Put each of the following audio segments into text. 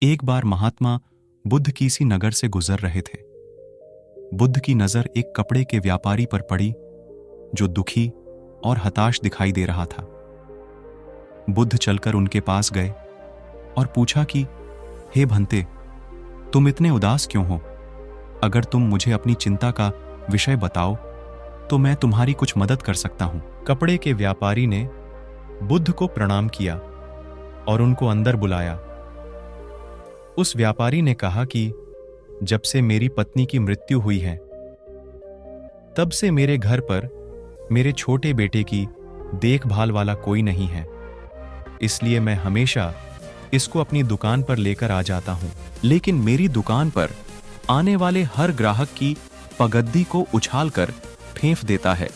एक बार महात्मा बुद्ध किसी नगर से गुजर रहे थे। बुद्ध की नजर एक कपड़े के व्यापारी पर पड़ी जो दुखी और हताश दिखाई दे रहा था। बुद्ध चलकर उनके पास गए और पूछा कि हे भंते, तुम इतने उदास क्यों हो? अगर तुम मुझे अपनी चिंता का विषय बताओ तो मैं तुम्हारी कुछ मदद कर सकता हूं। कपड़े के व्यापारी ने बुद्ध को प्रणाम किया और उनको अंदर बुलाया। उस व्यापारी ने कहा कि जब से मेरी पत्नी की मृत्यु हुई है तब से मेरे घर पर मेरे छोटे बेटे की देखभाल वाला कोई नहीं है, इसलिए मैं हमेशा इसको अपनी दुकान पर लेकर आ जाता हूं। लेकिन मेरी दुकान पर आने वाले हर ग्राहक की पगड्डी को उछालकर फेंक देता है।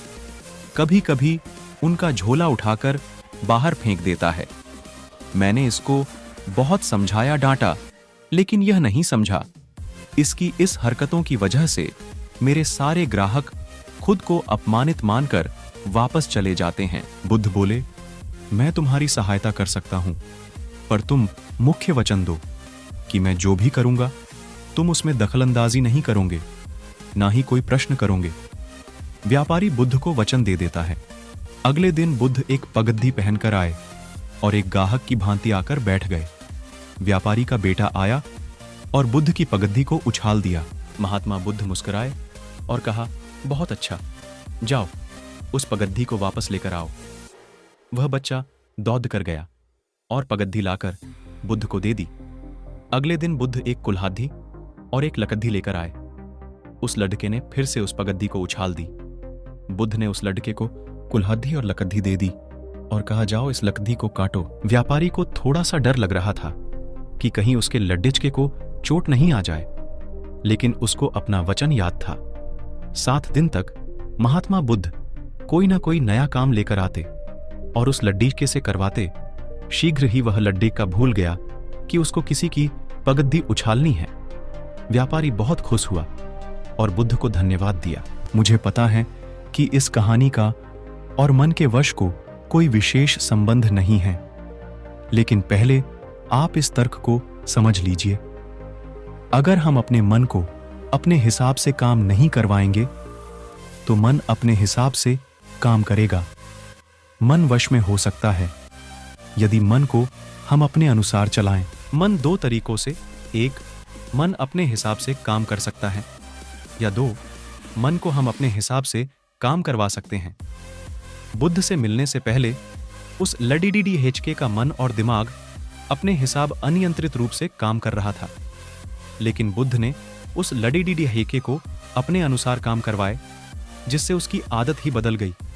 कभी कभी उनका झोला उठाकर बाहर फेंक देता है। मैंने इसको बहुत समझाया, डांटा, लेकिन यह नहीं समझा। इसकी इस हरकतों की वजह से मेरे सारे ग्राहक खुद को अपमानित मानकर वापस चले जाते हैं। बुद्ध बोले, मैं तुम्हारी सहायता कर सकता हूं, पर तुम मुख्य वचन दो कि मैं जो भी करूंगा तुम उसमें दखलंदाजी नहीं करोगे, ना ही कोई प्रश्न करोगे। व्यापारी बुद्ध को वचन दे देता है। अगले दिन बुद्ध एक पगड्डी पहनकर आए और एक ग्राहक की भांति आकर बैठ गए। व्यापारी का बेटा आया और बुद्ध की पगड्डी को उछाल दिया। महात्मा बुद्ध मुस्कुराए और कहा, बहुत अच्छा, जाओ उस पगड्डी को वापस लेकर आओ। वह बच्चा दौड़ कर गया और पगड्डी लाकर बुद्ध को दे दी। अगले दिन बुद्ध एक कुल्हाड़ी और एक लकड़ी लेकर आए। उस लड़के ने फिर से उस पगड्डी को उछाल दी। बुद्ध ने उस लड़के को कुल्हाड़ी और लकड़ी दे दी और कहा, जाओ इस लकड़ी को काटो। व्यापारी को थोड़ा सा डर लग रहा था कि कहीं उसके लड्डिचके को चोट नहीं आ जाए, लेकिन उसको अपना वचन याद था। 7 दिन तक महात्मा बुद्ध कोई ना कोई नया काम लेकर आते और उस लड्डिचके से करवाते। शीघ्र ही वह लड्डिका भूल गया कि उसको किसी की पगड्डी उछालनी है। व्यापारी बहुत खुश हुआ और बुद्ध को धन्यवाद दिया। मुझे पता है कि इस कहानी का और मन के वश को कोई विशेष संबंध नहीं है, लेकिन पहले आप इस तर्क को समझ लीजिए। अगर हम अपने मन को अपने हिसाब से काम नहीं करवाएंगे तो मन अपने हिसाब से काम करेगा। मन वश में हो सकता है यदि मन को हम अपने अनुसार चलाएं। मन 2 तरीकों से, 1, मन अपने हिसाब से काम कर सकता है, या 2, मन को हम अपने हिसाब से काम करवा सकते हैं। बुद्ध से मिलने से पहले उस लडीडीडी हेचके का मन और दिमाग अपने हिसाब अनियंत्रित रूप से काम कर रहा था, लेकिन बुद्ध ने उस लडीडीडी हेके को अपने अनुसार काम करवाए, जिससे उसकी आदत ही बदल गई।